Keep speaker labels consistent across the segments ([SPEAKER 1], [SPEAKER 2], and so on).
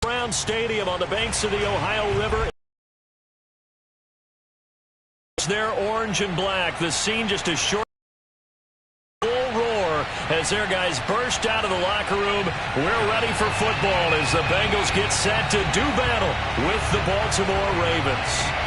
[SPEAKER 1] Brown Stadium on the banks of the Ohio River. They're orange and black. The scene just a short full roar as their guys burst out of the locker room. We're ready for football as the Bengals get set to do battle with the Baltimore Ravens.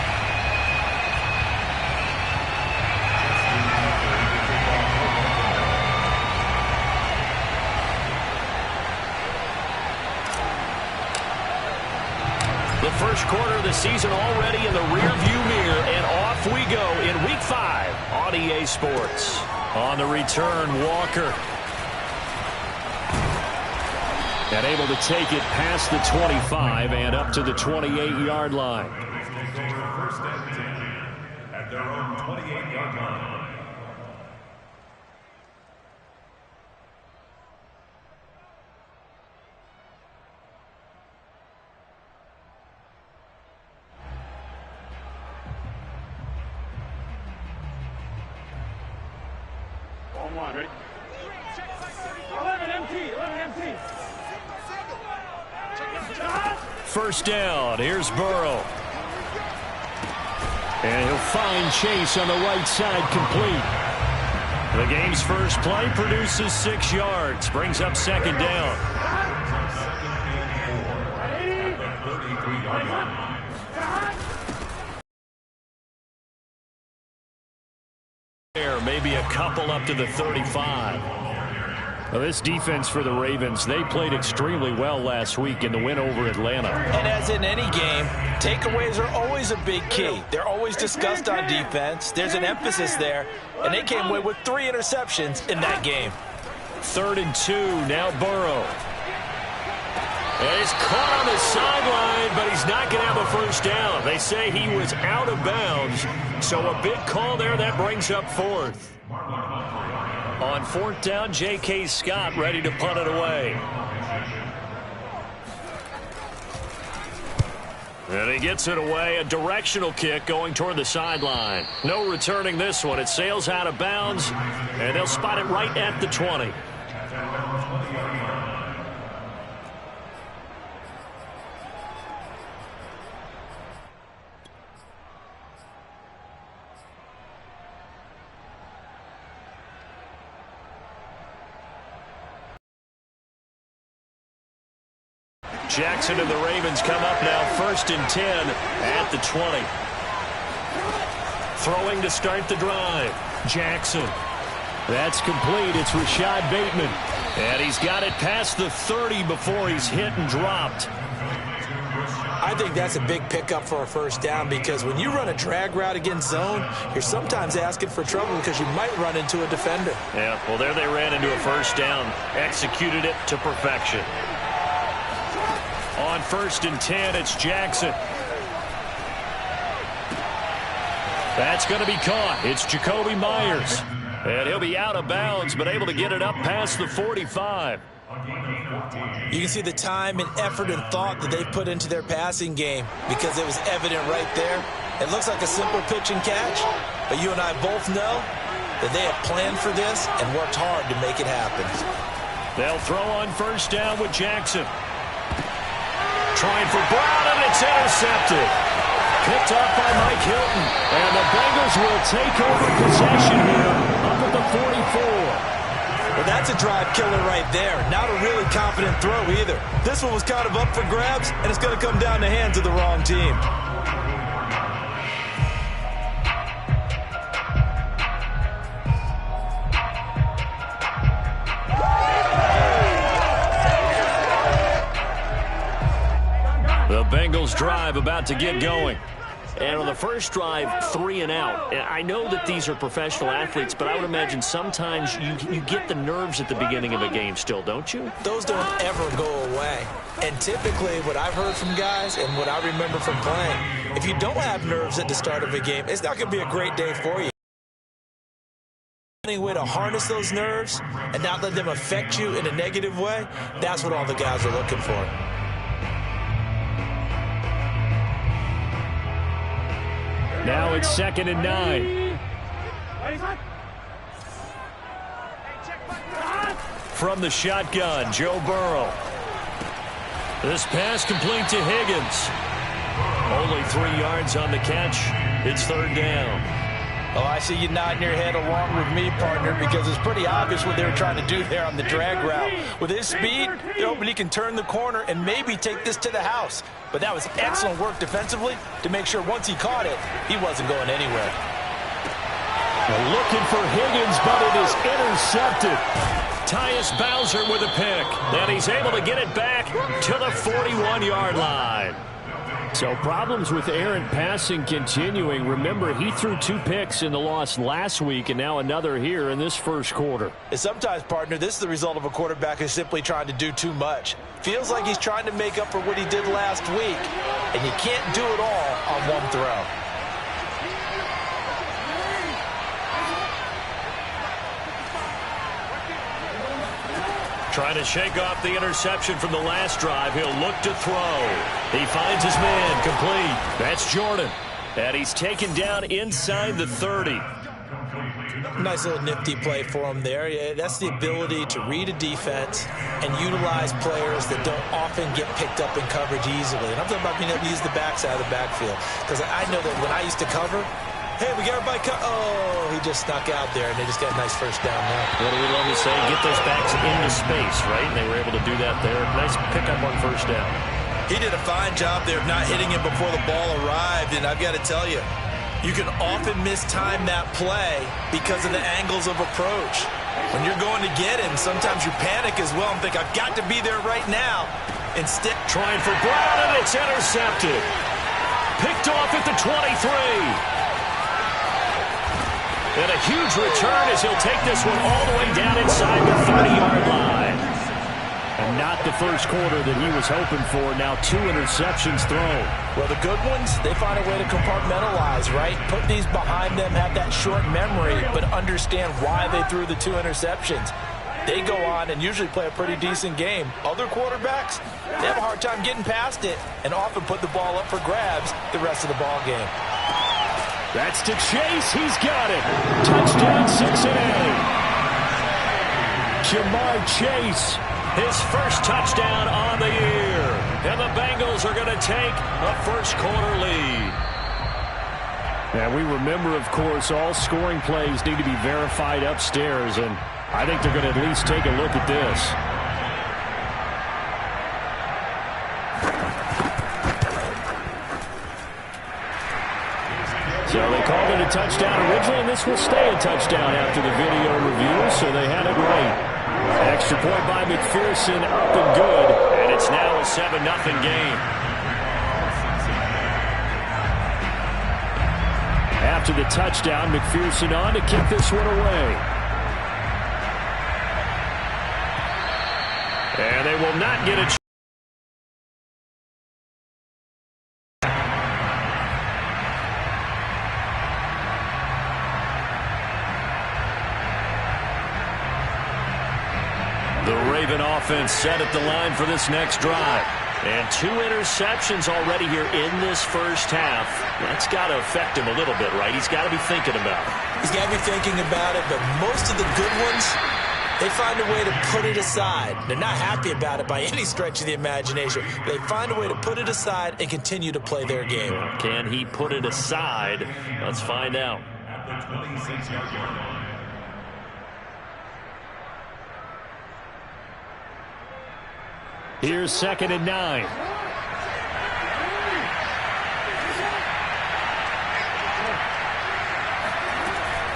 [SPEAKER 1] The first quarter of the season already in the rearview mirror, and off we go in Week 5 on EA Sports. On the return, Walker. And able to take it past the 25 and up to the 28-yard line.
[SPEAKER 2] First and 10 at their own 28-yard line.
[SPEAKER 3] Ready? 11 empty.
[SPEAKER 1] First down. Here's Burrow. And he'll find Chase on the right side, complete. The game's first play produces 6 yards. Brings up second down. Maybe a couple up to the 35. Well, this defense for the Ravens, they played extremely well last week in the win over Atlanta.
[SPEAKER 4] And as in any game, takeaways are always a big key. They're always discussed on defense. There's an emphasis there, and they came away with 3 interceptions in that game.
[SPEAKER 1] 3rd and 2, now Burrow. And he's caught on the sideline, but he's not going to have a first down. They say he was out of bounds, so a big call there that brings up 4th. On 4th down, J.K. Scott ready to punt it away. And he gets it away, a directional kick going toward the sideline. No returning this one. It sails out of bounds, and they'll spot it right at the 20. Jackson and the Ravens come up now, 1st and 10 at the 20. Throwing to start the drive. Jackson. That's complete. It's Rashad Bateman. And he's got it past the 30 before he's hit and dropped.
[SPEAKER 4] I think that's a big pickup for a first down because when you run a drag route against zone, you're sometimes asking for trouble because you might run into a defender.
[SPEAKER 1] Yeah, well, there they ran into a first down. Executed it to perfection. On 1st and 10, it's Jackson. That's going to be caught. It's Jacoby Myers. And he'll be out of bounds, but able to get it up past the 45.
[SPEAKER 4] You can see the time and effort and thought that they put into their passing game because it was evident right there. It looks like a simple pitch and catch, but you and I both know that they have planned for this and worked hard to make it happen.
[SPEAKER 1] They'll throw on 1st down with Jackson. Trying for Brown, and it's intercepted. Picked up by Mike Hilton. And the Bengals will take over possession here up at the 44.
[SPEAKER 4] Well, that's a drive killer right there. Not a really confident throw either. This one was kind of up for grabs, and it's going to come down the hands of the wrong team.
[SPEAKER 1] The Bengals drive about to get going. And on the first drive, 3 and out. And I know that these are professional athletes, but I would imagine sometimes you get the nerves at the beginning of a game still, don't you?
[SPEAKER 4] Those don't ever go away. And typically what I've heard from guys and what I remember from playing, if you don't have nerves at the start of a game, it's not going to be a great day for you. Any way to harness those nerves and not let them affect you in a negative way, that's what all the guys are looking for.
[SPEAKER 1] Now it's 2nd and 9. From the shotgun, Joe Burrow. This pass complete to Higgins. Only 3 yards on the catch. It's third down.
[SPEAKER 4] Oh, I see you nodding your head along with me, partner, because it's pretty obvious what they were trying to do there on the drag route. With his speed, they're hoping he can turn the corner and maybe take this to the house. But that was excellent work defensively to make sure once he caught it, he wasn't going anywhere.
[SPEAKER 1] Looking for Higgins, but it is intercepted. Tyus Bowser with a pick, and he's able to get it back to the 41-yard line. So problems with errant passing continuing. Remember, he threw 2 picks in the loss last week, and now another here in this first quarter.
[SPEAKER 4] And sometimes, partner, this is the result of a quarterback who's simply trying to do too much. Feels like he's trying to make up for what he did last week, and you can't do it all on one throw.
[SPEAKER 1] Trying to shake off the interception from the last drive. He'll look to throw. He finds his man complete. That's Jordan. And he's taken down inside the 30.
[SPEAKER 4] Nice little nifty play for him there. Yeah, that's the ability to read a defense and utilize players that don't often get picked up in coverage easily. And I'm talking about being able to use the backside of the backfield. Because I know that when I used to cover, hey, we got everybody oh, he just snuck out there, and they just got a nice first down now.
[SPEAKER 1] What do we love to say? Get those backs into space, right? And they were able to do that there. Nice pickup on first down.
[SPEAKER 4] He did a fine job there of not hitting him before the ball arrived, and I've got to tell you, you can often mistime that play because of the angles of approach. When you're going to get him, sometimes you panic as well and think, I've got to be there right now. Instead,
[SPEAKER 1] trying for Brown, and it's intercepted. Picked off at the 23. And a huge return as he'll take this one all the way down inside the 30-yard line. And not the first quarter that he was hoping for. Now 2 interceptions thrown.
[SPEAKER 4] Well, the good ones, they find a way to compartmentalize, right? Put these behind them, have that short memory, but understand why they threw the 2 interceptions. They go on and usually play a pretty decent game. Other quarterbacks, they have a hard time getting past it and often put the ball up for grabs the rest of the ball game.
[SPEAKER 1] That's to Chase. He's got it. Touchdown, Cincinnati. Jamar Chase, his first touchdown on the year. And the Bengals are going to take a first quarter lead. And we remember, of course, all scoring plays need to be verified upstairs. And I think they're going to at least take a look at this. So they called it a touchdown originally, and this will stay a touchdown after the video review, so they had it right. Extra point by McPherson, up and good, and it's now a 7-0 game. After the touchdown, McPherson on to kick this one away. And they will not get a chance. Offense set at the line for this next drive. And 2 interceptions already here in this first half. That's got to affect him a little bit, right? He's got to be thinking about it.
[SPEAKER 4] He's got to be thinking about it, but most of the good ones, they find a way to put it aside. They're not happy about it by any stretch of the imagination. They find a way to put it aside and continue to play their game.
[SPEAKER 1] Can he put it aside? Let's find out.
[SPEAKER 2] At the 26-yard line.
[SPEAKER 1] Here's 2nd and 9.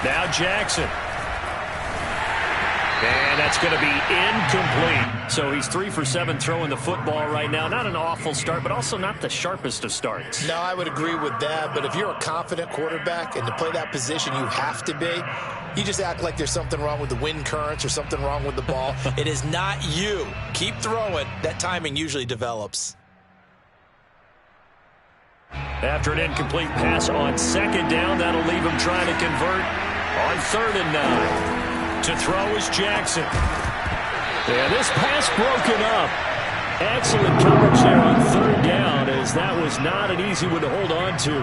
[SPEAKER 1] Now Jackson. And that's going to be incomplete. So he's 3 for 7 throwing the football right now. Not an awful start, but also not the sharpest of starts.
[SPEAKER 5] No, I would agree with that. But if you're a confident quarterback and to play that position you have to be, you just act like there's something wrong with the wind currents or something wrong with the ball.
[SPEAKER 4] It is not you. Keep throwing. That timing usually develops.
[SPEAKER 1] After an incomplete pass on 2nd down, that'll leave him trying to convert on 3rd and 9. To throw is Jackson. And this pass broken up. Excellent coverage there on 3rd down, as that was not an easy one to hold on to.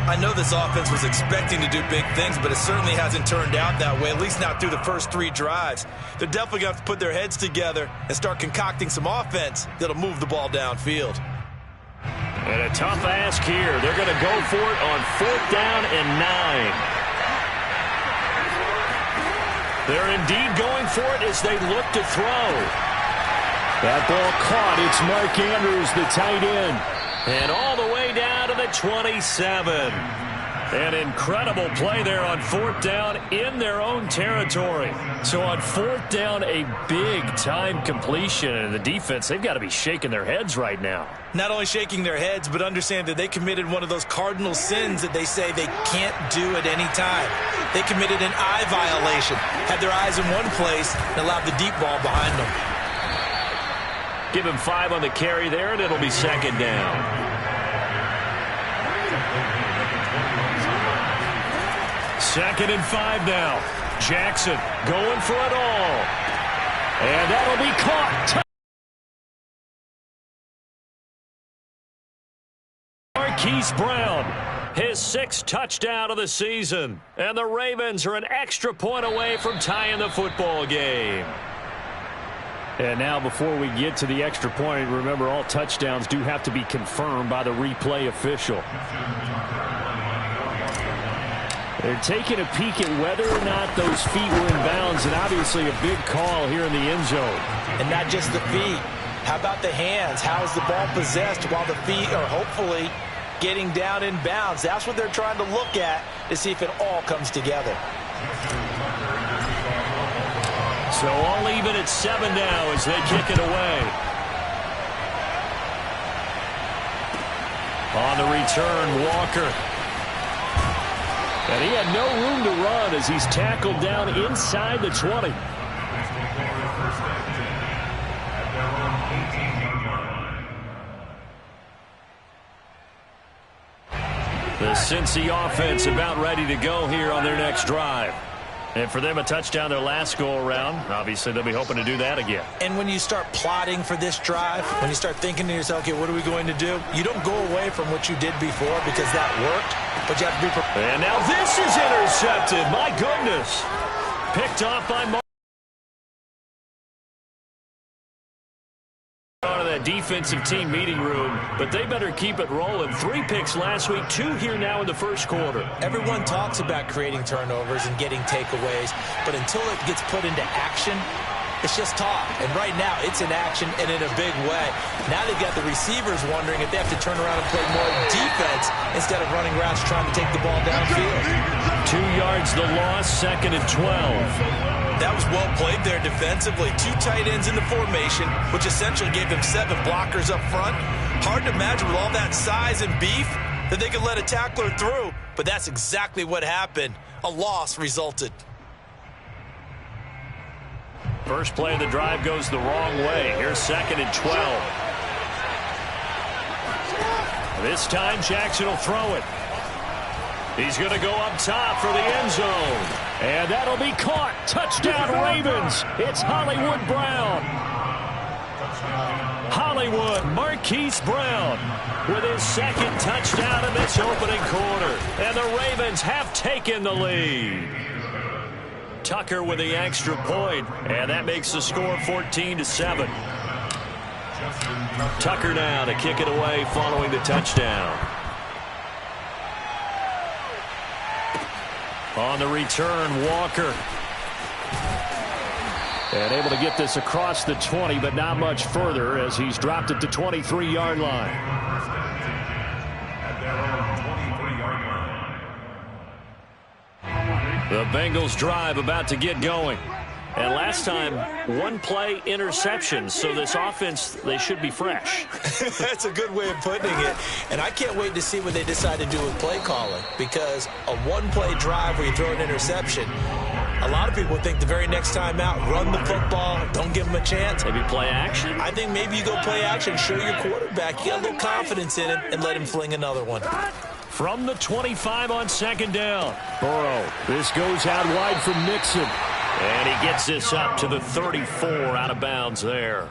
[SPEAKER 4] I know this offense was expecting to do big things, but it certainly hasn't turned out that way, at least not through the first 3 drives. They're definitely going to have to put their heads together and start concocting some offense that'll move the ball downfield.
[SPEAKER 1] And a tough ask here. They're going to go for it on 4th down and 9. They're indeed going for it as they look to throw. That ball caught. It's Mark Andrews, the tight end. And all the way down to the 27. An incredible play there on 4th down in their own territory. So on 4th down, a big-time completion. And the defense, they've got to be shaking their heads right now.
[SPEAKER 4] Not only shaking their heads, but understand that they committed one of those cardinal sins that they say they can't do at any time. They committed an eye violation, had their eyes in one place, and allowed the deep ball behind them.
[SPEAKER 1] Give him 5 on the carry there, and it'll be 2nd down. 2nd and 5 now. Jackson going for it all. And that'll be caught. Marquise Brown, his 6th touchdown of the season. And the Ravens are an extra point away from tying the football game. And now before we get to the extra point, remember all touchdowns do have to be confirmed by the replay official. They're taking a peek at whether or not those feet were in bounds, and obviously a big call here in the end zone.
[SPEAKER 4] And not just the feet. How about the hands? How is the ball possessed while the feet are hopefully getting down in bounds? That's what they're trying to look at to see if it all comes together.
[SPEAKER 1] So all even at 7 now as they kick it away. On the return, Walker. And he had no room to run as he's tackled down inside the 20. The Cincy offense about ready to go here on their next drive. And for them, a touchdown their last go-around. Obviously, they'll be hoping to do that again.
[SPEAKER 4] And when you start plotting for this drive, when you start thinking to yourself, okay, what are we going to do? You don't go away from what you did before because that worked, but you have to be prepared.
[SPEAKER 1] And now this is intercepted. My goodness. Picked off by Mark. Out of that defensive team meeting room, but they better keep it rolling. 3 picks last week, 2 here now in the first quarter.
[SPEAKER 4] Everyone talks about creating turnovers and getting takeaways, but until it gets put into action, it's just talk. And right now, it's in action and in a big way. Now they've got the receivers wondering if they have to turn around and play more defense instead of running routes trying to take the ball downfield.
[SPEAKER 1] 2 yards the loss, 2nd and 12.
[SPEAKER 4] That was well played there defensively. 2 tight ends in the formation, which essentially gave them 7 blockers up front. Hard to imagine with all that size and beef that they could let a tackler through, but that's exactly what happened. A loss resulted.
[SPEAKER 1] First play of the drive goes the wrong way. Here's 2nd and 12. This time Jackson will throw it. He's going to go up top for the end zone. And that'll be caught. Touchdown Ravens. It's Hollywood Brown. Hollywood, Marquise Brown with his 2nd touchdown in this opening quarter. And the Ravens have taken the lead. Tucker with the extra point, and that makes the score 14-7. Tucker now to kick it away following the touchdown. On the return, Walker. And able to get this across the 20, but not much further as he's dropped it to 23-yard line. The Bengals drive about to get going. And last time, 1-play interception. So this offense, they should be fresh.
[SPEAKER 4] That's a good way of putting it. And I can't wait to see what they decide to do with play calling. Because a 1-play drive where you throw an interception, a lot of people think the very next time out, run the football, don't give them a chance.
[SPEAKER 1] Maybe play action?
[SPEAKER 4] I think maybe you go play action, show your quarterback, you got a little confidence in him, and let him fling another one.
[SPEAKER 1] From the 25 on 2nd down. Burrow. This goes out wide from Mixon. And he gets this up to the 34 out of bounds there.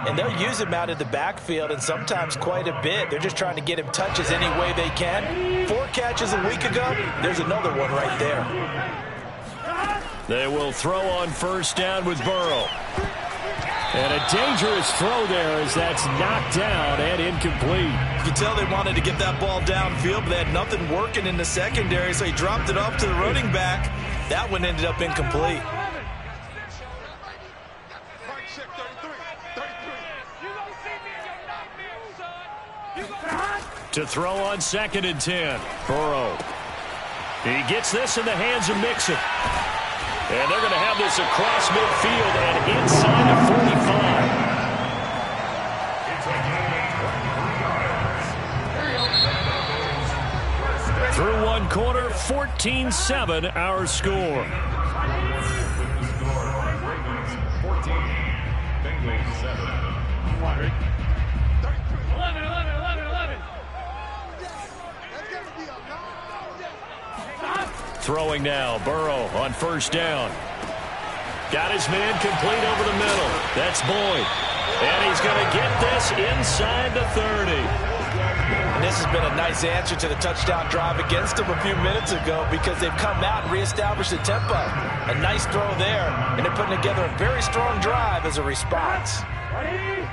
[SPEAKER 4] And they'll use him out of the backfield, and sometimes quite a bit. They're just trying to get him touches any way they can. 4 catches a week ago. There's another one right there.
[SPEAKER 1] They will throw on first down with Burrow. And a dangerous throw there as that's knocked down and incomplete.
[SPEAKER 4] You can tell they wanted to get that ball downfield, but they had nothing working in the secondary, so he dropped it off to the running back. That one ended up incomplete.
[SPEAKER 1] To throw on 2nd and 10. Burrow. He gets this in the hands of Mixon. And they're going to have this across midfield and inside the 45. Through one quarter, 14-7 our score.
[SPEAKER 2] Bengals 7.
[SPEAKER 3] 11.
[SPEAKER 1] Throwing now, Burrow on first down. Got his man complete over the middle. That's Boyd. And he's going to get this inside the 30.
[SPEAKER 4] And this has been a nice answer to the touchdown drive against them a few minutes ago because they've come out and reestablished the tempo. A nice throw there, and they're putting together a very strong drive as a response.
[SPEAKER 3] Ready?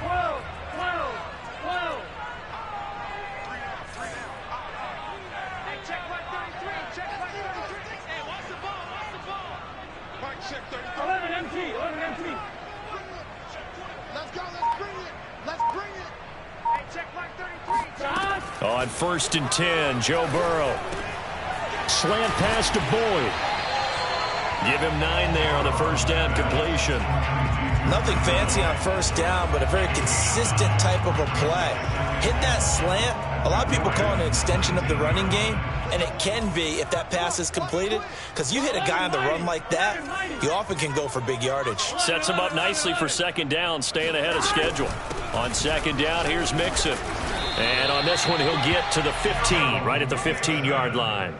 [SPEAKER 3] 12. Hey, check mark 33. Hey, watch the ball. Mark check 33. 11 MT.
[SPEAKER 6] Let's go, let's bring it.
[SPEAKER 3] Hey, check mark 33. John.
[SPEAKER 1] On 1st and 10, Joe Burrow. Slant pass to Boyd. Give him 9 there on the first down completion.
[SPEAKER 4] Nothing fancy on first down, but a very consistent type of a play. Hit that slant. A lot of people call it an extension of the running game, and it can be if that pass is completed, because you hit a guy on the run like that, you often can go for big yardage.
[SPEAKER 1] Sets him up nicely for 2nd down, staying ahead of schedule. On 2nd down, here's Mixon. And on this one, he'll get to the 15, right at the 15-yard line.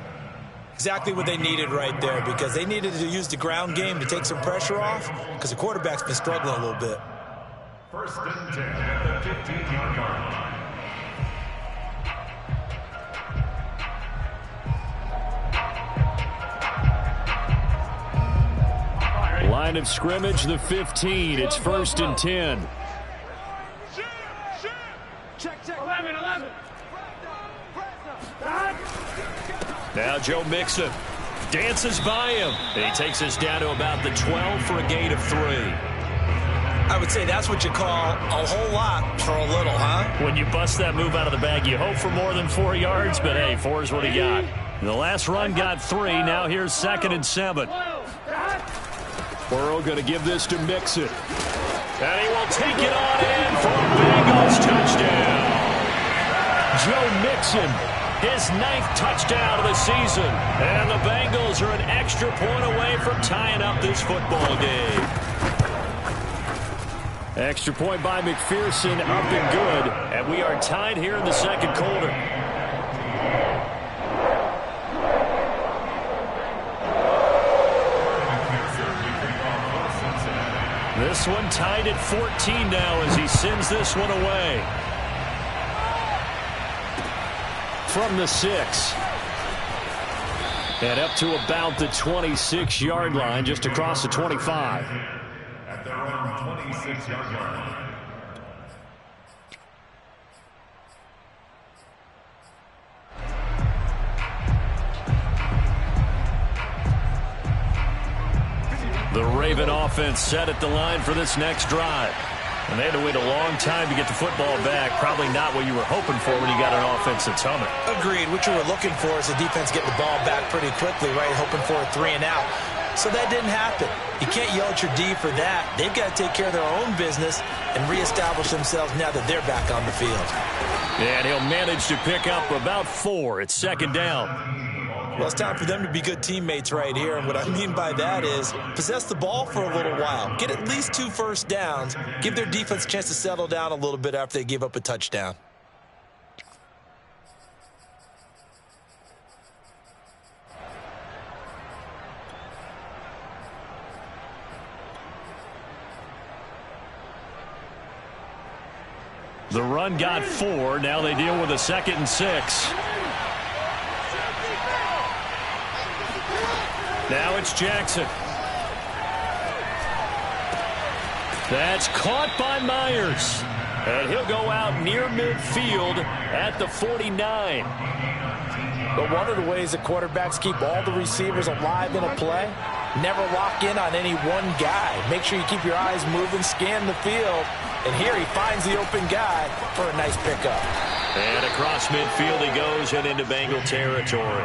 [SPEAKER 4] Exactly what they needed right there, because they needed to use the ground game to take some pressure off, because the quarterback's been struggling a little bit.
[SPEAKER 2] 1st and 10 at the 15-yard line.
[SPEAKER 1] Line of scrimmage, the 15. It's 1st and 10.
[SPEAKER 3] Check. 11.
[SPEAKER 1] Now Joe Mixon dances by him. And he takes us down to about the 12 for a gain of 3.
[SPEAKER 4] I would say that's what you call a whole lot for a little, huh?
[SPEAKER 1] When you bust that move out of the bag, you hope for more than 4 yards, but hey, 4 is what he got. The last run got 3. Now here's 2nd and 7. Burrow going to give this to Mixon. And he will take it on in for a Bengals touchdown. Joe Mixon, his 9th touchdown of the season. And the Bengals are an extra point away from tying up this football game. Extra point by McPherson, up and good. And we are tied here in the 2nd quarter. This one tied at 14 now as he sends this one away. From the 6. And up to about the 26-yard line, just across the 25.
[SPEAKER 2] At their own 26-yard line.
[SPEAKER 1] The Raven offense set at the line for this next drive. And they had to wait a long time to get the football back. Probably not what you were hoping for when you got an offense that's humming.
[SPEAKER 4] Agreed. What you were looking for is the defense getting the ball back pretty quickly, right? Hoping for a 3 and out. So that didn't happen. You can't yell at your D for that. They've got to take care of their own business and reestablish themselves now that they're back on the field.
[SPEAKER 1] And he'll manage to pick up about 4. It's 2nd down.
[SPEAKER 4] Well, it's time for them to be good teammates right here. And what I mean by that is possess the ball for a little while. Get at least 2 first downs. Give their defense a chance to settle down a little bit after they give up a touchdown.
[SPEAKER 1] The run got 4. Now they deal with a 2nd and 6. Now it's Jackson. That's caught by Myers. And he'll go out near midfield at the 49.
[SPEAKER 4] But one of the ways that quarterbacks keep all the receivers alive in a play, never lock in on any one guy. Make sure you keep your eyes moving, scan the field. And here he finds the open guy for a nice pickup.
[SPEAKER 1] And across midfield he goes and into Bengal territory.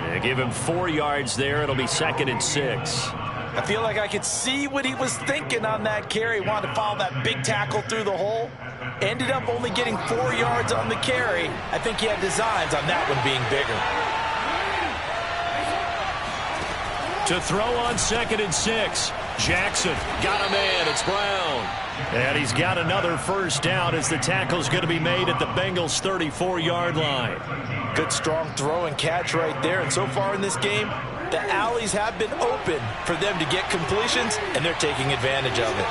[SPEAKER 1] And give him 4 yards there. It'll be 2nd and 6.
[SPEAKER 4] I feel like I could see what he was thinking on that carry. Wanted to follow that big tackle through the hole. Ended up only getting 4 yards on the carry. I think he had designs on that one being bigger.
[SPEAKER 1] To throw on 2nd and 6. Jackson got a man. It's Brown. And he's got another first down as the tackle's going to be made at the Bengals' 34-yard line.
[SPEAKER 4] Good strong throw and catch right there. And so far in this game, the alleys have been open for them to get completions, and they're taking advantage of it.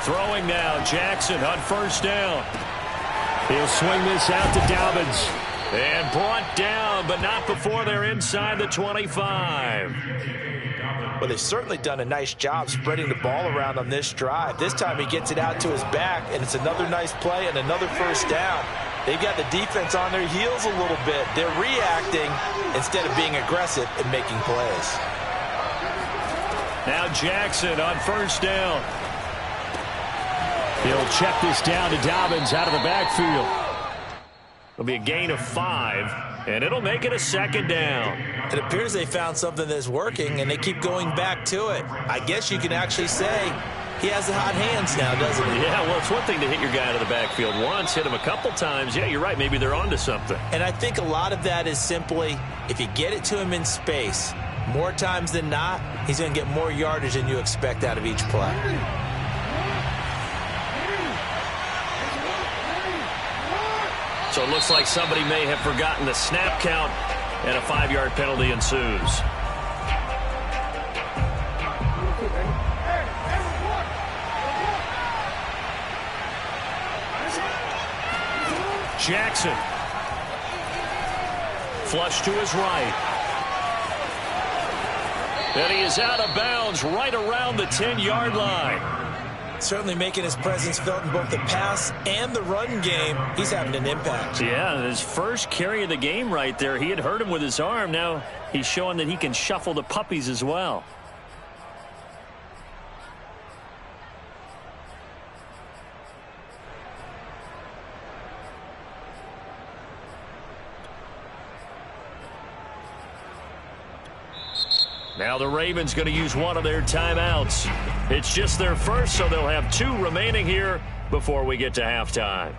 [SPEAKER 1] Throwing now, Jackson on first down. He'll swing this out to Dobbins. And brought down, but not before they're inside the 25.
[SPEAKER 4] Well, they've certainly done a nice job spreading the ball around on this drive. This time he gets it out to his back, and it's another nice play and another first down. They've got the defense on their heels a little bit. They're reacting instead of being aggressive and making plays.
[SPEAKER 1] Now Jackson on first down. He'll check this down to Dobbins out of the backfield. It'll be a gain of 5, and it'll make it a 2nd down.
[SPEAKER 4] It appears they found something that's working, and they keep going back to it. I guess you can actually say he has the hot hands now, doesn't he?
[SPEAKER 1] Yeah, well, it's one thing to hit your guy out of the backfield once, hit him a couple times. Yeah, you're right. Maybe they're onto something.
[SPEAKER 4] And I think a lot of that is simply if you get it to him in space, more times than not, he's going to get more yardage than you expect out of each play.
[SPEAKER 1] So it looks like somebody may have forgotten the snap count, and a 5-yard penalty ensues. Jackson. Flush to his right. And he is out of bounds right around the 10-yard line.
[SPEAKER 4] Certainly making his presence felt in both the pass and the run game. He's having an impact.
[SPEAKER 1] Yeah, his first carry of the game right there. He had hurt him with his arm. Now he's showing that he can shuffle the puppies as well. Now the Ravens going to use one of their timeouts. It's just their first, so they'll have 2 remaining here before we get to halftime.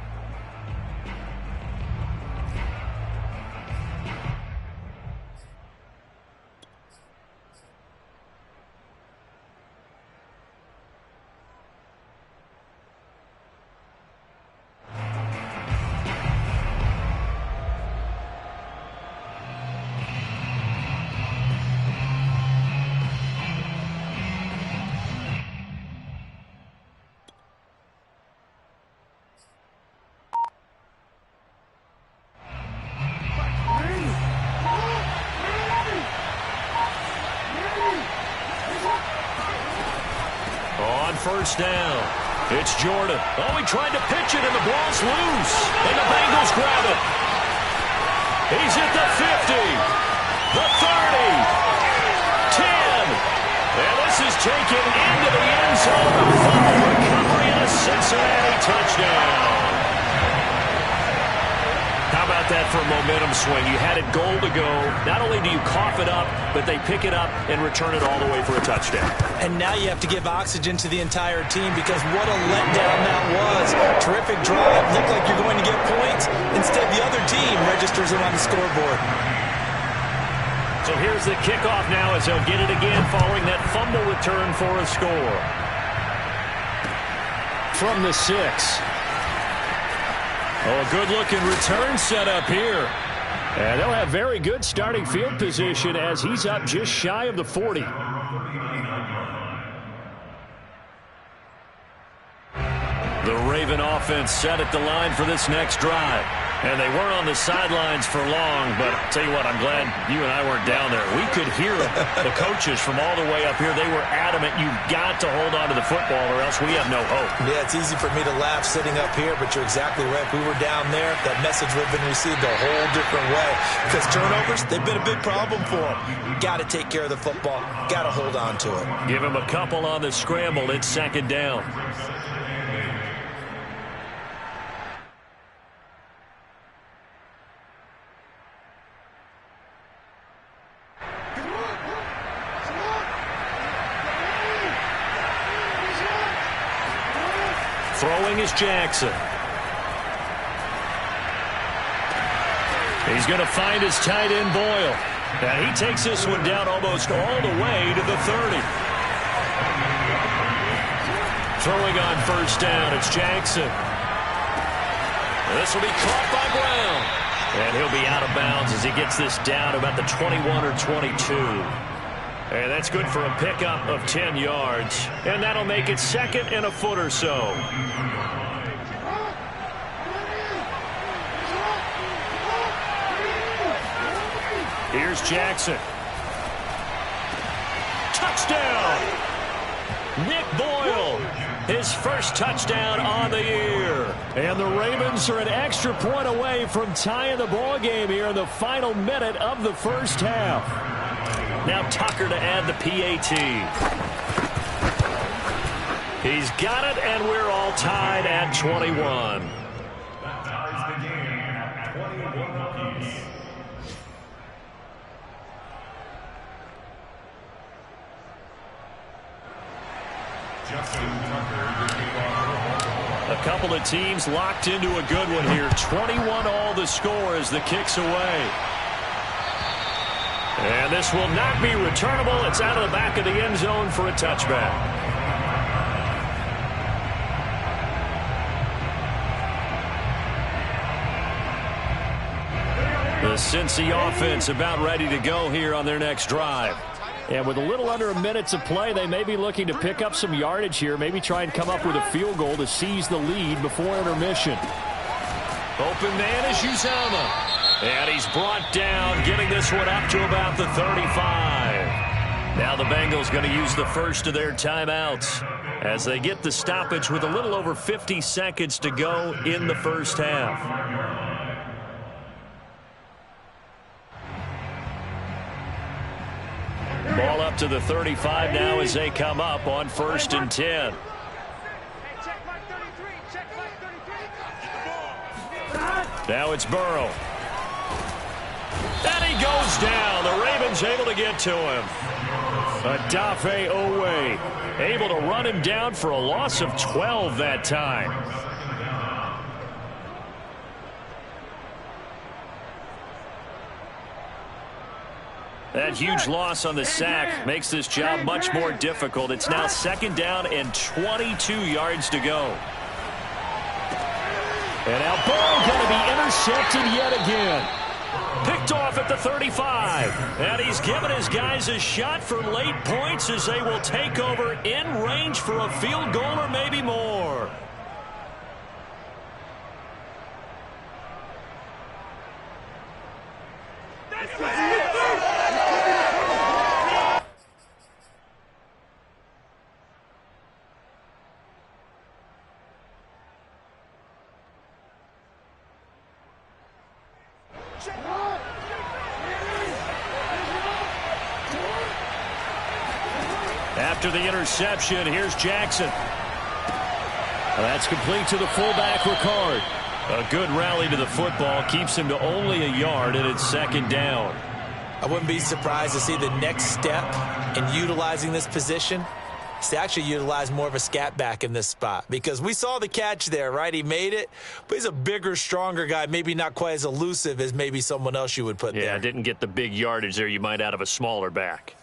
[SPEAKER 1] First down. It's Jordan. Oh, he tried to pitch it, and the ball's loose. And the Bengals grab it. He's at the 50, the 30, 10. And this is taken into the end zone. A fumble recovery and a Cincinnati touchdown. How about that for a momentum swing? You had it goal to go. Not only do you cough it up, but they pick it up and return it all the way for a touchdown.
[SPEAKER 4] And now you have to give oxygen to the entire team because what a letdown that was. Terrific drive. Looked like you're going to get points. Instead, the other team registers it on the scoreboard.
[SPEAKER 1] So here's the kickoff now as they'll get it again following that fumble return for a score. From the 6. Oh, a good-looking return set up here. And they'll have very good starting field position as he's up just shy of the 40. The Raven offense set at the line for this next drive. And they weren't on the sidelines for long, but I'll tell you what, I'm glad you and I weren't down there. We could hear the coaches from all the way up here. They were adamant, you've got to hold on to the football or else we have no hope.
[SPEAKER 4] Yeah, it's easy for me to laugh sitting up here, but you're exactly right. If we were down there, that message would have been received a whole different way. Because turnovers, they've been a big problem for them. Got to take care of the football. Got to hold on to it.
[SPEAKER 1] Give him a couple on the scramble. It's second down. Throwing is Jackson. He's going to find his tight end, Boyle. And he takes this one down almost all the way to the 30. Throwing on first down, it's Jackson. This will be caught by Brown. And he'll be out of bounds as he gets this down about the 21 or 22. And that's good for a pickup of 10 yards. And that'll make it second and a foot or so. Here's Jackson. Touchdown! Nick Boyle, his first touchdown on the year. And the Ravens are an extra point away from tying the ball game here in the final minute of the first half. Now Tucker to add the PAT. He's got it, and we're all tied at 21.
[SPEAKER 2] That ties the game at 21 apiece. Justin Tucker, your kickoff.
[SPEAKER 1] A couple of teams locked into a good one here. 21 all the score as the kick's away. And this will not be returnable. It's out of the back of the end zone for a touchback. The Cincy offense about ready to go here on their next drive. And with a little under a minute to play, they may be looking to pick up some yardage here, maybe try and come up with a field goal to seize the lead before intermission. Open man is Uzomah. And he's brought down, getting this one up to about the 35. Now the Bengals going to use the first of their timeouts as they get the stoppage with a little over 50 seconds to go in the first half. Ball up to the 35 now as they come up on 1st and 10. Now it's Burrow. And he goes down. The Ravens able to get to him. Odafe Owe able to run him down for a loss of 12 that time. That huge loss on the sack makes this job much more difficult. It's now 2nd down and 22 yards to go. And now Burrow going to be intercepted yet again. Picked off at the 35. And he's given his guys a shot for late points as they will take over in range for a field goal or maybe more. After the interception, here's Jackson. That's complete to the fullback, Ricard. A good rally to the football keeps him to only a yard, and it's 2nd down.
[SPEAKER 4] I wouldn't be surprised to see the next step in utilizing this position is to actually utilize more of a scat back in this spot, because we saw the catch there, right? He made it, but he's a bigger, stronger guy, maybe not quite as elusive as maybe someone else you would put there.
[SPEAKER 1] Yeah, didn't get the big yardage there you might out of a smaller back.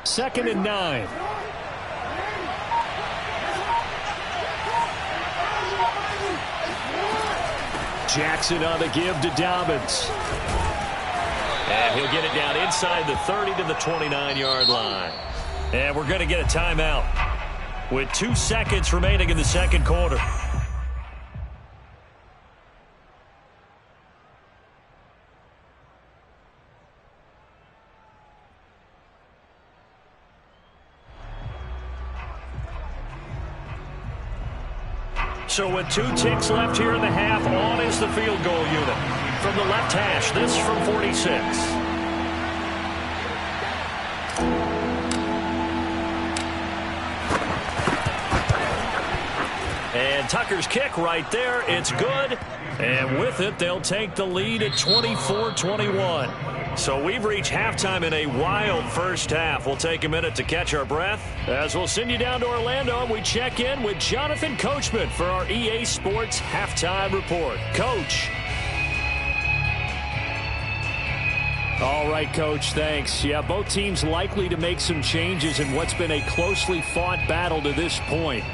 [SPEAKER 1] Second and 9. Jackson on the give to Dobbins. And he'll get it down inside the 30 to the 29-yard line. And we're going to get a timeout with 2 seconds remaining in the second quarter. So with 2 ticks left here in the half, on is the field goal unit. From the left hash, this from 46. And Tucker's kick right there. It's good. And with it, they'll take the lead at 24-21. So we've reached halftime in a wild first half. We'll take a minute to catch our breath as we'll send you down to Orlando and we check in with Jonathan Coachman for our EA Sports Halftime Report. Coach. All right, Coach, thanks. Yeah, both teams likely to make some changes in what's been a closely fought battle to this point.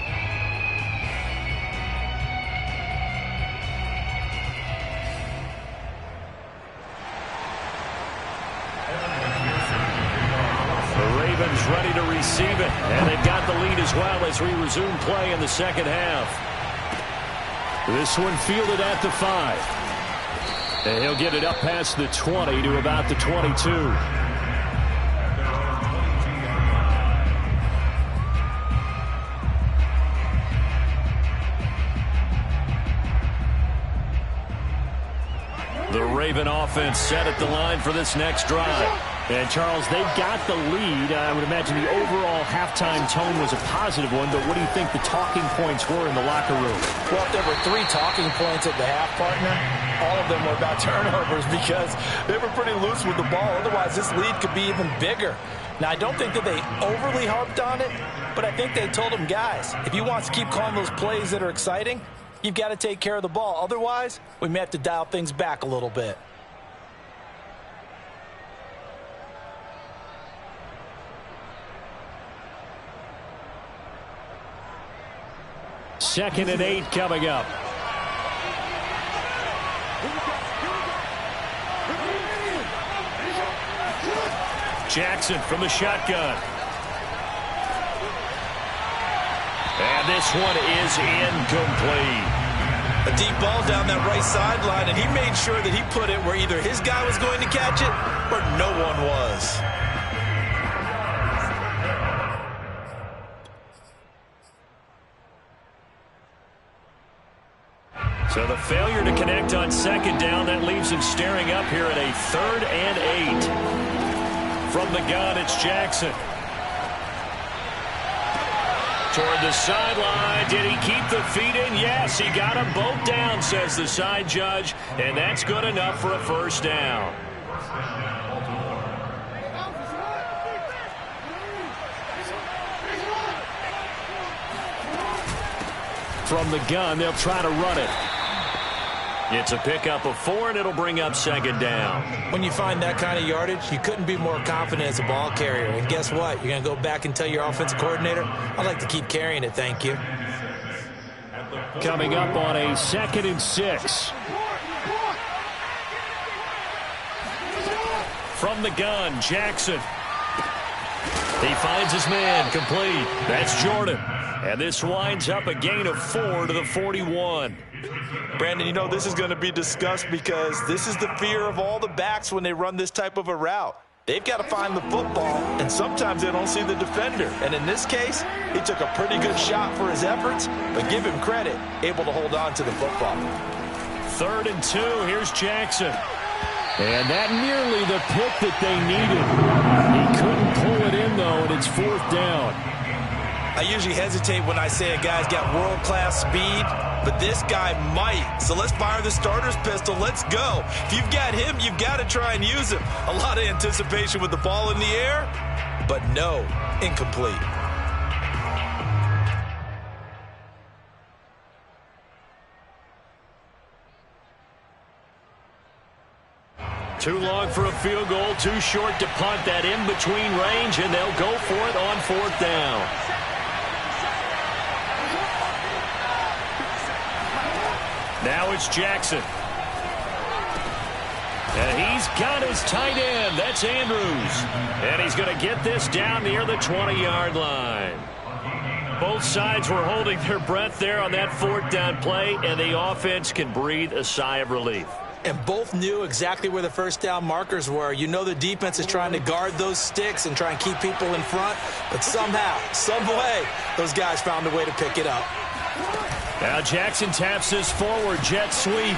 [SPEAKER 1] Ready to receive it, and they've got the lead as well as we resume play in the second half. This one fielded at the 5. And he'll get it up past the 20 to about the 22. The Raven offense set at the line for this next drive. And, Charles, they've got the lead. I would imagine the overall halftime tone was a positive one, but what do you think the talking points were in the locker room?
[SPEAKER 4] Well, if there were 3 talking points at the half, partner, all of them were about turnovers because they were pretty loose with the ball. Otherwise, this lead could be even bigger. Now, I don't think that they overly harped on it, but I think they told them, guys, if you want to keep calling those plays that are exciting, you've got to take care of the ball. Otherwise, we may have to dial things back a little bit.
[SPEAKER 1] Second and 8 coming up. Jackson from the shotgun. And this one is incomplete.
[SPEAKER 4] A deep ball down that right sideline, and he made sure that he put it where either his guy was going to catch it or no one was.
[SPEAKER 1] So the failure to connect on second down, that leaves him staring up here at a 3rd and 8. From the gun, it's Jackson. Toward the sideline. Did he keep the feet in? Yes, he got them both down, says the side judge. And that's good enough for a first down. From the gun, they'll try to run it. It's a pickup of 4, and it'll bring up second down.
[SPEAKER 4] When you find that kind of yardage, you couldn't be more confident as a ball carrier. And guess what? You're going to go back and tell your offensive coordinator, I'd like to keep carrying it, thank you.
[SPEAKER 1] Coming up on a 2nd and 6. From the gun, Jackson. He finds his man, complete. That's Jordan. And this winds up a gain of 4 to the 41.
[SPEAKER 7] Brandon, you know, this is going to be discussed because this is the fear of all the backs when they run this type of a route. They've got to find the football, and sometimes they don't see the defender. And in this case, he took a pretty good shot for his efforts, but give him credit, able to hold on to the football.
[SPEAKER 1] 3rd and 2, here's Jackson. And that nearly the pick that they needed. He couldn't pull it in, though, and it's 4th down.
[SPEAKER 4] I usually hesitate when I say a guy's got world-class speed, but this guy might. So let's fire the starter's pistol. Let's go. If you've got him, you've got to try and use him. A lot of anticipation with the ball in the air, but no, incomplete.
[SPEAKER 1] Too long for a field goal, too short to punt that in-between range, and they'll go for it on 4th down. Now it's Jackson. And he's got his tight end. That's Andrews. And he's going to get this down near the 20-yard line. Both sides were holding their breath there on that fourth down play, and the offense can breathe a sigh of relief.
[SPEAKER 4] And both knew exactly where the first down markers were. You know the defense is trying to guard those sticks and try and keep people in front, but somehow, some way, those guys found a way to pick it up.
[SPEAKER 1] Now Jackson taps this forward jet sweep.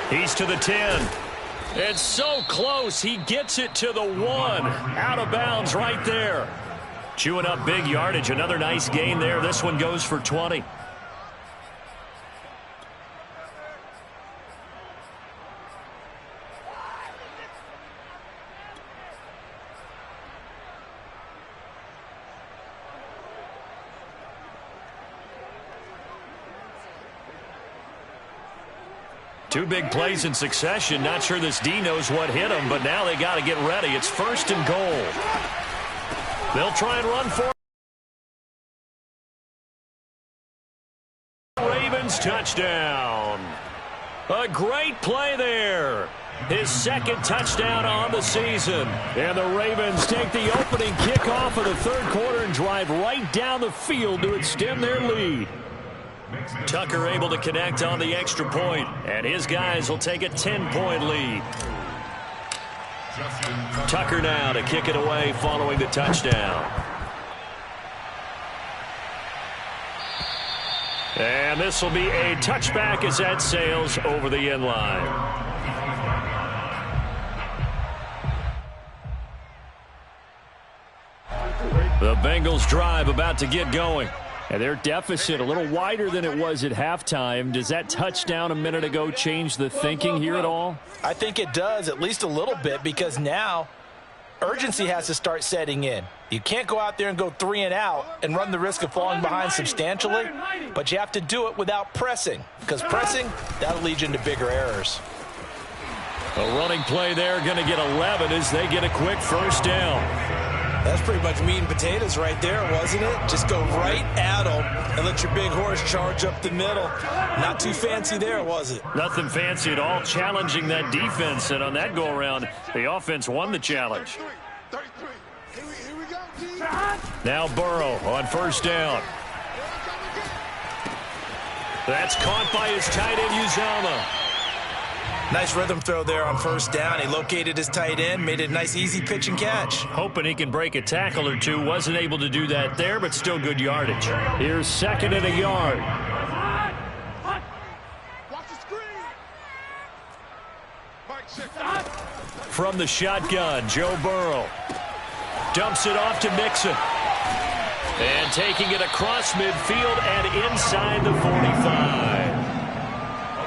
[SPEAKER 1] He's to the 10. It's so close. He gets it to the 1. Out of bounds right there. Chewing up big yardage. Another nice gain there. This one goes for 20. Two big plays in succession. Not sure this D knows what hit him, but now they got to get ready. It's 1st and goal. They'll try and run for it. Ravens touchdown. A great play there. His 2nd touchdown on the season. And the Ravens take the opening kickoff of the 3rd quarter and drive right down the field to extend their lead. Tucker able to connect on the extra point, and his guys will take a 10-point lead. Tucker now to kick it away following the touchdown. And this will be a touchback as that sails over the end line. The Bengals drive about to get going. And their deficit a little wider than it was at halftime. Does that touchdown a minute ago change the thinking here at all?
[SPEAKER 7] I think it does, at least a little bit, because now urgency has to start setting in. You can't go out there and go 3 and out and run the risk of falling behind substantially, but you have to do it without pressing, because pressing, that'll lead you into bigger errors.
[SPEAKER 1] A running play there, going to get 11 as they get a quick first down.
[SPEAKER 4] That's pretty much meat and potatoes right there, wasn't it? Just go right at them and let your big horse charge up the middle. Not too fancy there, was it?
[SPEAKER 1] Nothing fancy at all, challenging that defense. And on that go-around, the offense won the challenge.
[SPEAKER 6] 33. Here we go, team.
[SPEAKER 1] Now Burrow on first down. That's caught by his tight end, Uzomah.
[SPEAKER 4] Nice rhythm throw there on first down. He located his tight end, made it a nice, easy pitch and catch.
[SPEAKER 1] Hoping he can break a tackle or two. Wasn't able to do that there, but still good yardage. Here's 2nd and a yard.
[SPEAKER 6] Watch the screen. Mike, check.
[SPEAKER 1] From the shotgun, Joe Burrow. Dumps it off to Mixon. And taking it across midfield and inside the 45.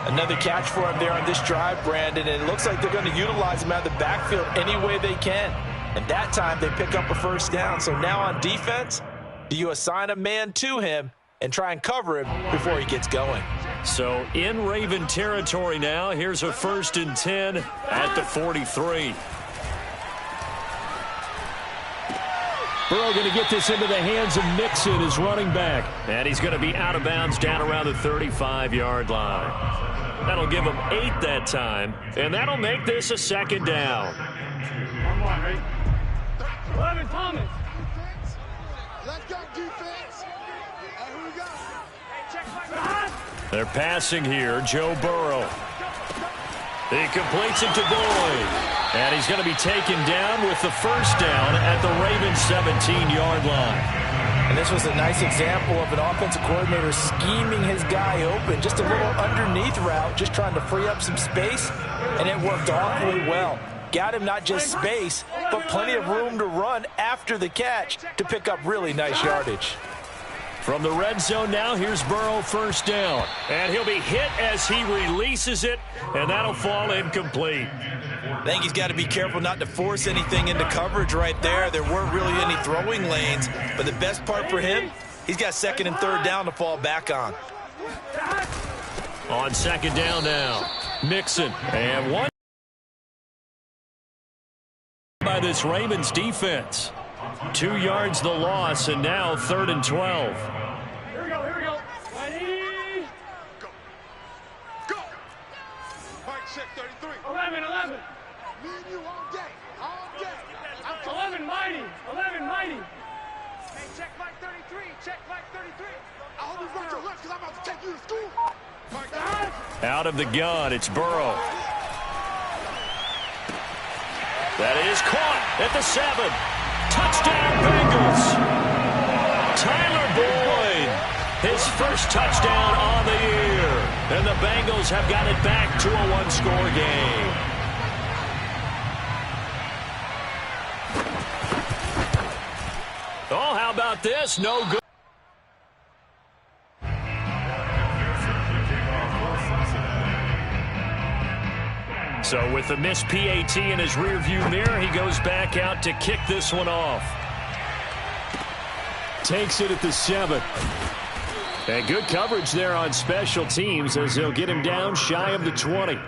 [SPEAKER 7] Another catch for him there on this drive, Brandon, and it looks like they're going to utilize him out of the backfield any way they can. And that time they pick up a first down. So now on defense, do you assign a man to him and try and cover him before he gets going?
[SPEAKER 1] So in Raven territory now, here's a 1st and 10 at the 43. Burrow going to get this into the hands of Mixon, his running back. And he's going to be out of bounds down around the 35-yard line. That'll give him 8 that time, and that'll make this a 2nd down.
[SPEAKER 3] 11, Thomas.
[SPEAKER 6] Let's go, defense. Here we go.
[SPEAKER 3] Hey, check my.
[SPEAKER 1] They're passing here, Joe Burrow. He completes it to Boyd. And he's going to be taken down with the first down at the Ravens 17-yard line.
[SPEAKER 7] And this was a nice example of an offensive coordinator scheming his guy open. Just a little underneath route, just trying to free up some space, and it worked awfully well. Got him not just space, but plenty of room to run after the catch to pick up really nice yardage.
[SPEAKER 1] From the red zone now, here's Burrow first down. And he'll be hit as he releases it, and that'll fall incomplete.
[SPEAKER 4] I think he's got to be careful not to force anything into coverage right there. There weren't really any throwing lanes, but the best part for him, he's got 2nd and 3rd down to fall back on.
[SPEAKER 1] On 2nd down now, Mixon. And one by this Ravens defense. 2 yards the loss, and now 3rd and 12.
[SPEAKER 3] Here we go. Ready?
[SPEAKER 6] Go. Mike, check 33.
[SPEAKER 3] 11.
[SPEAKER 1] Out of the gun, it's Burrow. That is caught at the 7. Touchdown, Bengals. Tyler Boyd, his first touchdown on the year. And the Bengals have got it back to a one-score game. Oh, how about this? No good. So with the missed PAT in his rearview mirror, he goes back out to kick this one off. Takes it at the 7. And good coverage there on special teams as they'll get him down shy of the 20.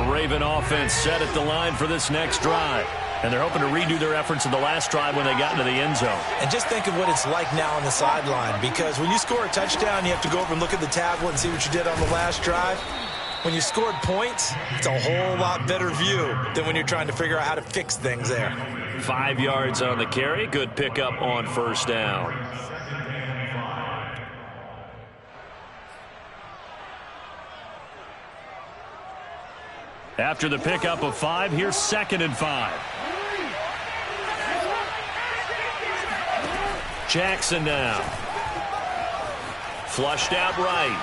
[SPEAKER 1] Raven offense set at the line for this next drive. And they're hoping to redo their efforts in the last drive when they got into the end zone.
[SPEAKER 4] And just think of what it's like now on the sideline, because when you score a touchdown, you have to go over and look at the tablet and see what you did on the last drive. When you scored points, it's a whole lot better view than when you're trying to figure out how to fix things there.
[SPEAKER 1] 5 yards on the carry. Good pickup on first down. After the pickup of 5, here's 2nd and 5. Jackson now. Flushed out right.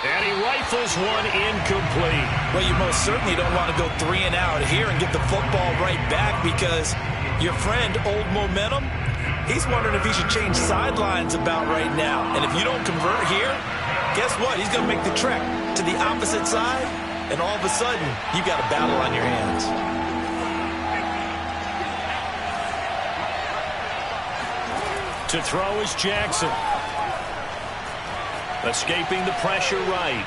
[SPEAKER 1] And he rifles one incomplete.
[SPEAKER 4] Well, you most certainly don't want to go 3 and out here and get the football right back, because your friend, Old Momentum, he's wondering if he should change sidelines about right now. And if you don't convert here, guess what? He's going to make the trek to the opposite side. And all of a sudden, you've got a battle on your hands.
[SPEAKER 1] To throw is Jackson. Escaping the pressure right.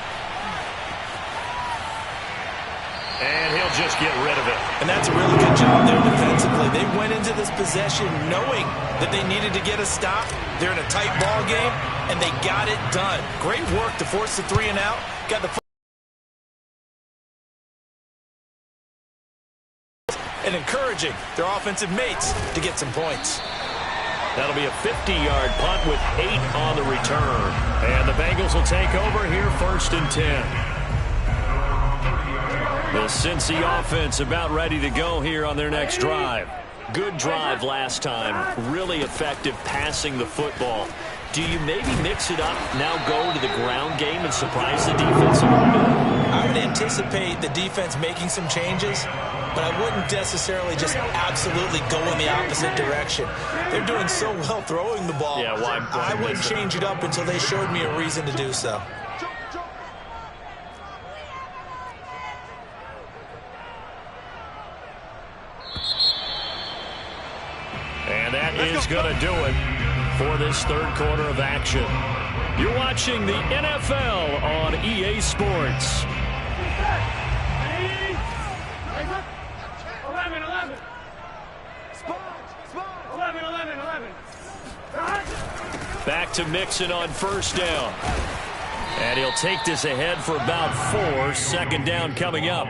[SPEAKER 1] And he'll just get rid of it.
[SPEAKER 4] And that's a really good job there defensively. They went into this possession knowing that they needed to get a stop. They're in a tight ball game, and they got it done. Great work to force the 3 and out. Got the and encouraging their offensive mates to get some points.
[SPEAKER 1] That'll be a 50-yard punt with 8 on the return. And the Bengals will take over here 1st and 10. The Cincy offense about ready to go here on their next drive. Good drive last time. Really effective passing the football. Do you maybe mix it up, now go to the ground game and surprise the defense a little bit?
[SPEAKER 4] I would anticipate the defense making some changes, but I wouldn't necessarily just absolutely go in the opposite direction. They're doing so well throwing the ball.
[SPEAKER 1] Yeah, why
[SPEAKER 4] I wouldn't change it up until they showed me a reason to do so.
[SPEAKER 1] And that is going to do it for this 3rd quarter of action. You're watching the NFL on EA Sports.
[SPEAKER 3] 11. 11.
[SPEAKER 1] Back to Mixon on first down. And he'll take this ahead for about 4. 2nd down coming up.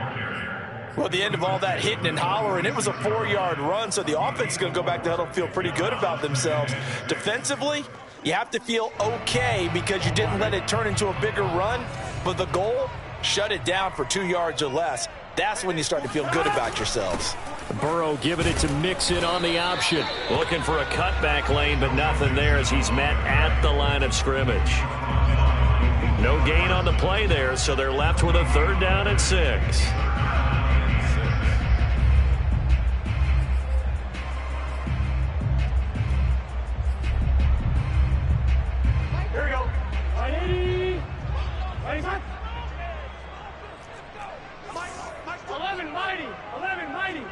[SPEAKER 4] Well, at the end of all that hitting and hollering, it was a 4-yard run, so the offense is going to go back to huddle and feel pretty good about themselves. Defensively, you have to feel okay because you didn't let it turn into a bigger run, but the goal, shut it down for 2 yards or less. That's when you start to feel good about yourselves.
[SPEAKER 1] Burrow giving it to Mixon on the option. Looking for a cutback lane, but nothing there as he's met at the line of scrimmage. No gain on the play there, so they're left with a 3rd down and 6.
[SPEAKER 3] Here we go. 80. 11 mighty.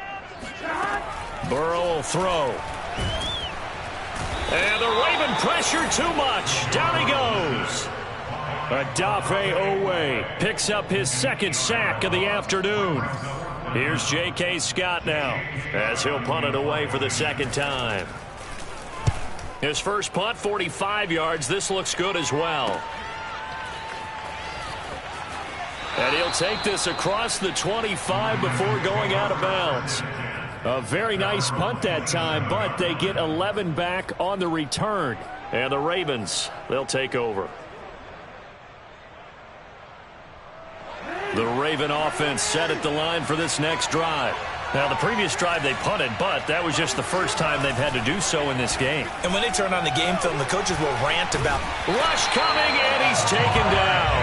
[SPEAKER 1] Burrow will throw. And the Raven pressure too much. Down he goes. Odafe Owe picks up his second sack of the afternoon. Here's J.K. Scott now as he'll punt it away for the second time. His first punt, 45 yards. This looks good as well. And he'll take this across the 25 before going out of bounds. A very nice punt that time, but they get 11 back on the return. And the Ravens, they'll take over. The Raven offense set at the line for this next drive. Now, the previous drive they punted, but that was just the first time they've had to do so in this game.
[SPEAKER 4] And when they turn on the game film, the coaches will rant about
[SPEAKER 1] rush coming, and he's taken down.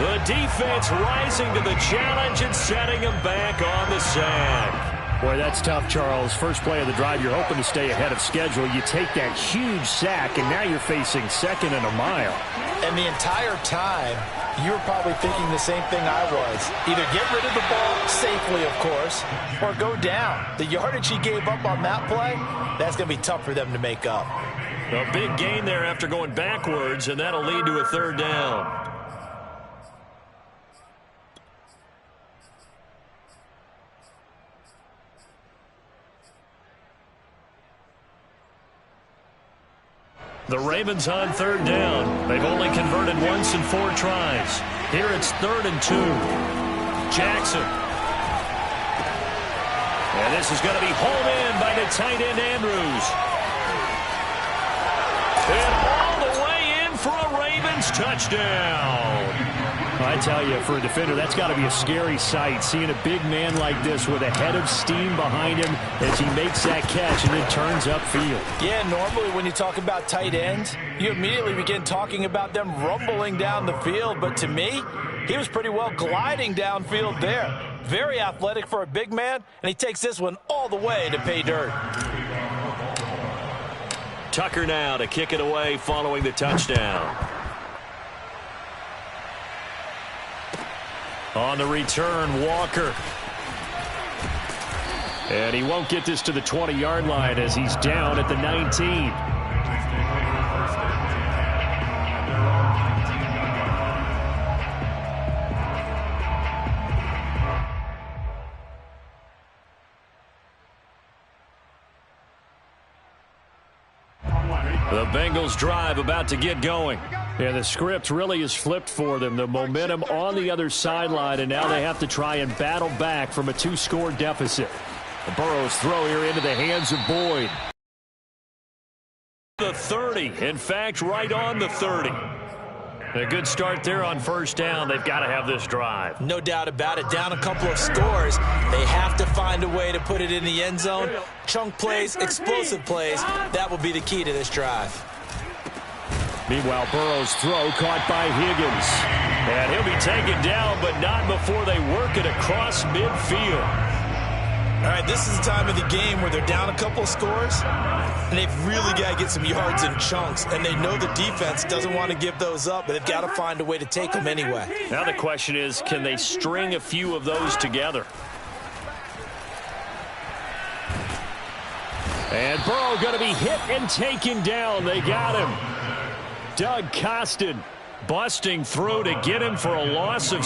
[SPEAKER 1] The defense rising to the challenge and setting him back on the sack.
[SPEAKER 8] Boy, that's tough, Charles. First play of the drive, you're hoping to stay ahead of schedule. You take that huge sack, and now you're facing second and a mile.
[SPEAKER 5] And the entire time, you were probably thinking the same thing I was. Either get rid of the ball safely, of course, or go down. The yardage he gave up on that play, that's going to be tough for them to make up.
[SPEAKER 1] A big gain there after going backwards, and that'll lead to a third down. The Ravens on third down. They've only converted once in 4 tries. Here it's 3rd and 2. Jackson. And this is going to be hauled in by the tight end Andrews. And all the way in for a Ravens touchdown.
[SPEAKER 8] I tell you, for a defender, that's got to be a scary sight, seeing a big man like this with a head of steam behind him as he makes that catch and then turns upfield.
[SPEAKER 4] Yeah, normally when you talk about tight ends, you immediately begin talking about them rumbling down the field. But to me, he was pretty well gliding downfield there. Very athletic for a big man, and he takes this one all the way to pay dirt.
[SPEAKER 1] Tucker now to kick it away following the touchdown. On the return, Walker. And he won't get this to the 20-yard line as he's down at the 19. The Bengals drive about to get going. Yeah, the script really is flipped for them. The momentum on the other sideline, and now they have to try and battle back from a 2-score deficit. The Burrow's throw here into the hands of Boyd. The 30. In fact, right on the 30. A good start there on first down. They've got to have this drive.
[SPEAKER 4] No doubt about it. Down a couple of scores. They have to find a way to put it in the end zone. Chunk plays, explosive plays. That will be the key to this drive.
[SPEAKER 1] Meanwhile, Burrow's throw caught by Higgins. And he'll be taken down, but not before they work it across midfield.
[SPEAKER 4] All right, this is the time of the game where they're down a couple of scores, and they've really got to get some yards in chunks, and they know the defense doesn't want to give those up, but they've got to find a way to take them anyway.
[SPEAKER 1] Now the question is, can they string a few of those together? And Burrow going to be hit and taken down. They got him. Doug Costin busting through to get him for a loss of